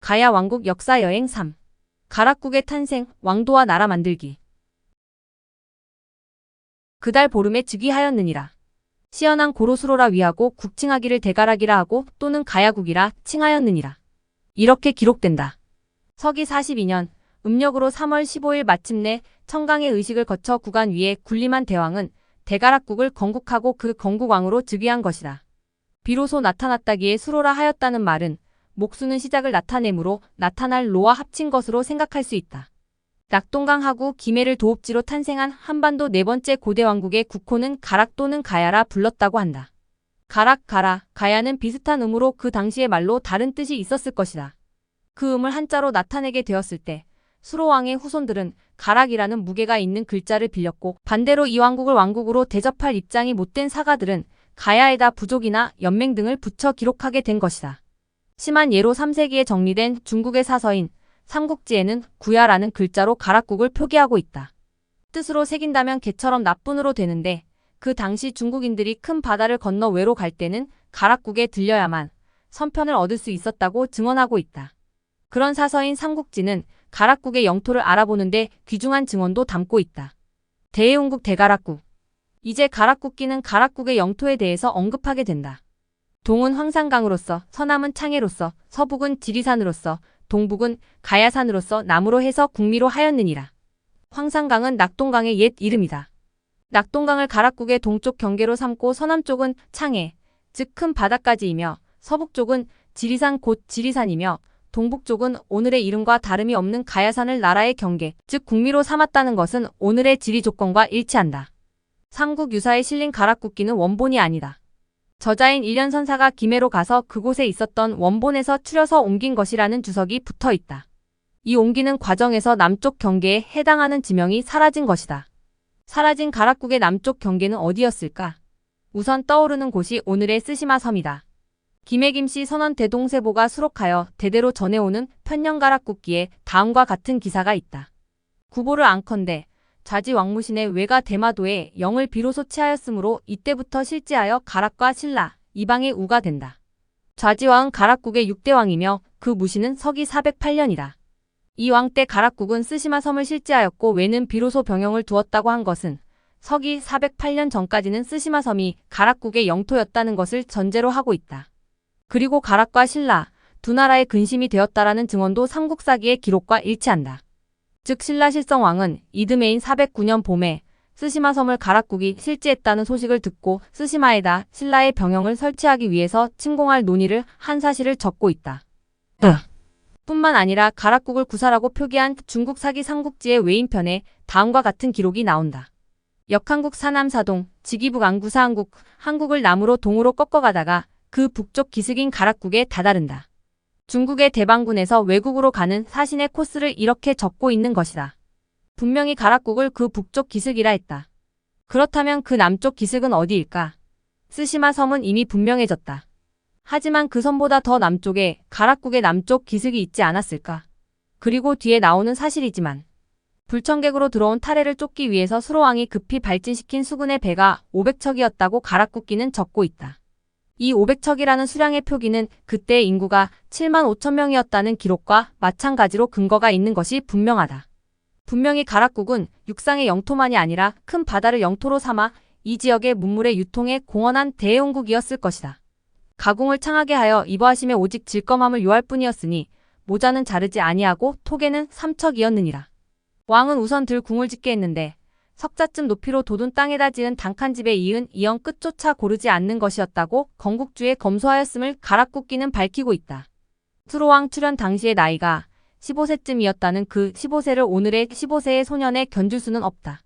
가야 왕국 역사 여행 3. 가락국의 탄생, 왕도와 나라 만들기. 그달 보름에 즉위하였느니라. 시연한 고로수로라 위하고 국칭하기를 대가락이라 하고 또는 가야국이라 칭하였느니라. 이렇게 기록된다. 서기 42년 음력으로 3월 15일 마침내 청강의 의식을 거쳐 구간 위에 군림한 대왕은 대가락국을 건국하고 그 건국왕으로 즉위한 것이다. 비로소 나타났다기에 수로라 하였다는 말은 목수는 시작을 나타내므로 나타날 로와 합친 것으로 생각할 수 있다. 낙동강하고 김해를 도읍지로 탄생한 한반도 네 번째 고대 왕국의 국호는 가락 또는 가야라 불렀다고 한다. 가락, 가라, 가야는 비슷한 음으로 그 당시의 말로 다른 뜻이 있었을 것이다. 그 음을 한자로 나타내게 되었을 때 수로왕의 후손들은 가락이라는 무게가 있는 글자를 빌렸고 반대로 이 왕국을 왕국으로 대접할 입장이 못된 사가들은 가야에다 부족이나 연맹 등을 붙여 기록하게 된 것이다. 심한 예로 3세기에 정리된 중국의 사서인 삼국지에는 구야라는 글자로 가락국을 표기하고 있다. 뜻으로 새긴다면 개처럼 나쁜으로 되는데 그 당시 중국인들이 큰 바다를 건너 외로 갈 때는 가락국에 들려야만 선편을 얻을 수 있었다고 증언하고 있다. 그런 사서인 삼국지는 가락국의 영토를 알아보는데 귀중한 증언도 담고 있다. 대해운국 대가락국. 이제 가락국기는 가락국의 영토에 대해서 언급하게 된다. 동은 황산강으로서, 서남은 창해로서, 서북은 지리산으로서, 동북은 가야산으로서 남으로 해서 국미로 하였느니라. 황산강은 낙동강의 옛 이름이다. 낙동강을 가락국의 동쪽 경계로 삼고 서남쪽은 창해, 즉 큰 바다까지이며 서북쪽은 지리산 곧 지리산이며 동북쪽은 오늘의 이름과 다름이 없는 가야산을 나라의 경계, 즉 국미로 삼았다는 것은 오늘의 지리 조건과 일치한다. 삼국 유사에 실린 가락국기는 원본이 아니다. 저자인 일련선사가 김해로 가서 그곳에 있었던 원본에서 추려서 옮긴 것이라는 주석이 붙어 있다. 이 옮기는 과정에서 남쪽 경계에 해당하는 지명이 사라진 것이다. 사라진 가락국의 남쪽 경계는 어디였을까? 우선 떠오르는 곳이 오늘의 쓰시마 섬이다. 김해김씨 선원 대동세보가 수록하여 대대로 전해오는 편년가락국기에 다음과 같은 기사가 있다. 구보를 안컨대 좌지 왕무신의 외가 대마도에 영을 비로소 취하였으므로 이때부터 실지하여 가락과 신라, 이방의 우가 된다. 좌지왕은 가락국의 6대 왕이며 그 무신은 서기 408년이다. 이 왕 때 가락국은 쓰시마 섬을 실지하였고 외는 비로소 병영을 두었다고 한 것은 서기 408년 전까지는 쓰시마 섬이 가락국의 영토였다는 것을 전제로 하고 있다. 그리고 가락과 신라, 두 나라의 근심이 되었다라는 증언도 삼국사기의 기록과 일치한다. 즉 신라실성왕은 이듬해인 409년 봄에 쓰시마 섬을 가락국이 실지했다는 소식을 듣고 쓰시마에다 신라의 병영을 설치하기 위해서 침공할 논의를 한 사실을 적고 있다. 뿐만 아니라 가락국을 구사라고 표기한 중국 사기 삼국지의 외인편에 다음과 같은 기록이 나온다. 역한국 사남사동, 지기북 안구사한국, 한국을 남으로 동으로 꺾어가다가 그 북쪽 기슭인 가락국에 다다른다. 중국의 대방군에서 외국으로 가는 사신의 코스를 이렇게 적고 있는 것이다. 분명히 가락국을 그 북쪽 기슭이라 했다. 그렇다면 그 남쪽 기슭은 어디일까? 쓰시마 섬은 이미 분명해졌다. 하지만 그 섬보다 더 남쪽에 가락국의 남쪽 기슭이 있지 않았을까? 그리고 뒤에 나오는 사실이지만 불청객으로 들어온 탈해를 쫓기 위해서 수로왕이 급히 발진시킨 수군의 배가 500척이었다고 가락국기는 적고 있다. 이 500척이라는 수량의 표기는 그때의 인구가 7만 5천 명이었다는 기록과 마찬가지로 근거가 있는 것이 분명하다. 분명히 가락국은 육상의 영토만이 아니라 큰 바다를 영토로 삼아 이 지역의 문물의 유통에 공헌한 대해운국이었을 것이다. 가궁을 창하게 하여 이보하심에 오직 질검함을 요할 뿐이었으니 모자는 자르지 아니하고 토개는 3척이었느니라. 왕은 우선 들 궁을 짓게 했는데 석자쯤 높이로 돋은 땅에다 지은 단칸집에 이은 이형 끝조차 고르지 않는 것이었다고 건국주에 검소하였음을 가락국기는 밝히고 있다. 수로왕 출현 당시의 나이가 15세쯤이었다는 그 15세를 오늘의 15세의 소년에 견줄 수는 없다.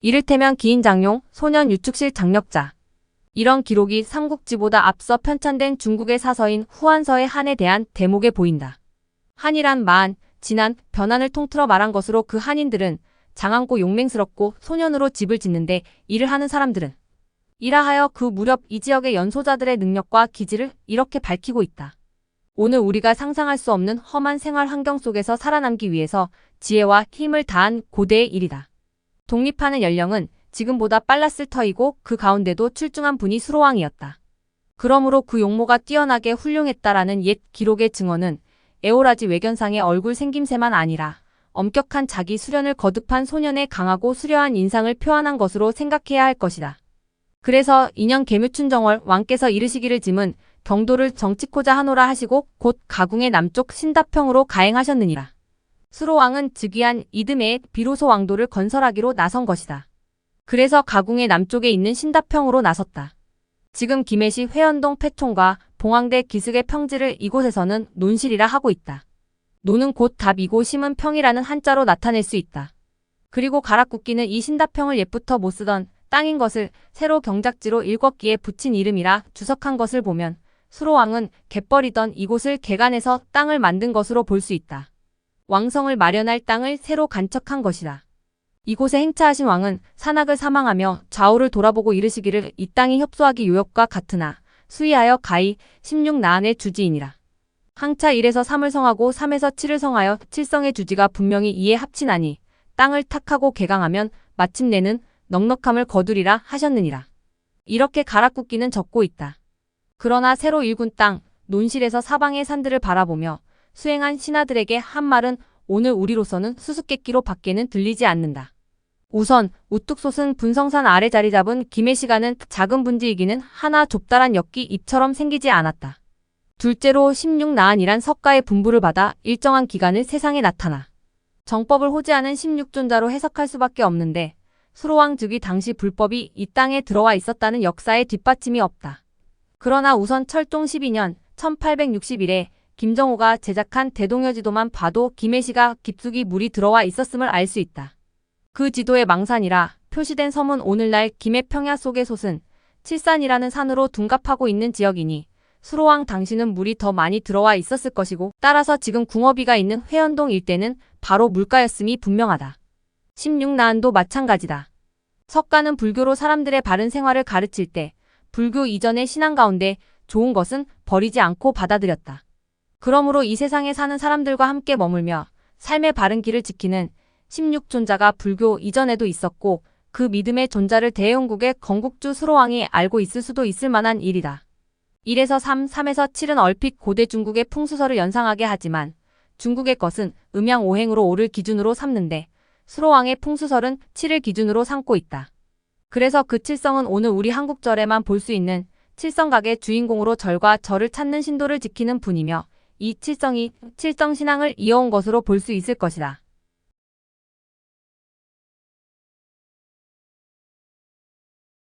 이를테면 기인장용, 소년 유축실 장력자. 이런 기록이 삼국지보다 앞서 편찬된 중국의 사서인 후한서의 한에 대한 대목에 보인다. 한이란 만, 진한, 변한을 통틀어 말한 것으로 그 한인들은 장안고 용맹스럽고 소년으로 집을 짓는데 일을 하는 사람들은 이라하여 그 무렵 이 지역의 연소자들의 능력과 기질을 이렇게 밝히고 있다. 오늘 우리가 상상할 수 없는 험한 생활 환경 속에서 살아남기 위해서 지혜와 힘을 다한 고대의 일이다. 독립하는 연령은 지금보다 빨랐을 터이고 그 가운데도 출중한 분이 수로왕이었다. 그러므로 그 용모가 뛰어나게 훌륭했다라는 옛 기록의 증언은 에오라지 외견상의 얼굴 생김새만 아니라 엄격한 자기 수련을 거듭한 소년의 강하고 수려한 인상을 표현한 것으로 생각해야 할 것이다. 그래서 인연 계묘춘정월 왕께서 이르시기를 짐은 경도를 정치코자 하노라 하시고 곧 가궁의 남쪽 신다평으로 가행하셨느니라. 수로왕은 즉위한 이듬해에 비로소 왕도를 건설하기로 나선 것이다. 그래서 가궁의 남쪽에 있는 신다평으로 나섰다. 지금 김해시 회연동 패촌과 봉황대 기슭의 평지를 이곳에서는 논실이라 하고 있다. 노는 곧 답이고 심은 평이라는 한자로 나타낼 수 있다. 그리고 가락국기는 이 신다평을 옛부터 못 쓰던 땅인 것을 새로 경작지로 일걷기에 붙인 이름이라 주석한 것을 보면 수로왕은 갯벌이던 이곳을 개간해서 땅을 만든 것으로 볼 수 있다. 왕성을 마련할 땅을 새로 간척한 것이다. 이곳에 행차하신 왕은 산악을 사망하며 좌우를 돌아보고 이르시기를 이 땅이 협소하기 요역과 같으나 수의하여 가히 16나안의 주지이니라. 항차 1에서 3을 성하고 3에서 7을 성하여 7성의 주지가 분명히 이에 합치나니 땅을 탁하고 개강하면 마침내는 넉넉함을 거두리라 하셨느니라. 이렇게 가락국기는 적고 있다. 그러나 새로 일군 땅 논실에서 사방의 산들을 바라보며 수행한 신하들에게 한 말은 오늘 우리로서는 수수께끼로 밖에는 들리지 않는다. 우선 우뚝 솟은 분성산 아래 자리 잡은 김해시가는 작은 분지이기는 하나 좁다란 엽기 입처럼 생기지 않았다. 둘째로 16나안이란 석가의 분부를 받아 일정한 기간을 세상에 나타나 정법을 호지하는 16존자로 해석할 수밖에 없는데 수로왕 즉위 당시 불법이 이 땅에 들어와 있었다는 역사의 뒷받침이 없다. 그러나 우선 철종 12년 1861에 김정호가 제작한 대동여지도만 봐도 김해시가 깊숙이 물이 들어와 있었음을 알 수 있다. 그 지도의 망산이라 표시된 섬은 오늘날 김해 평야 속의 솟은 칠산이라는 산으로 둔갑하고 있는 지역이니 수로왕 당시는 물이 더 많이 들어와 있었을 것이고 따라서 지금 궁어비가 있는 회연동 일대는 바로 물가였음이 분명하다. 16나안도 마찬가지다. 석가는 불교로 사람들의 바른 생활을 가르칠 때 불교 이전의 신앙 가운데 좋은 것은 버리지 않고 받아들였다. 그러므로 이 세상에 사는 사람들과 함께 머물며 삶의 바른 길을 지키는 16존자가 불교 이전에도 있었고 그 믿음의 존자를 대영국의 건국주 수로왕이 알고 있을 수도 있을 만한 일이다. 1에서 3, 3에서 7은 얼핏 고대 중국의 풍수설을 연상하게 하지만 중국의 것은 음양오행으로 5를 기준으로 삼는데 수로왕의 풍수설은 7을 기준으로 삼고 있다. 그래서 그 칠성은 오늘 우리 한국절에만 볼 수 있는 칠성각의 주인공으로 절과 절을 찾는 신도를 지키는 분이며 이 칠성이 칠성신앙을 이어온 것으로 볼 수 있을 것이다.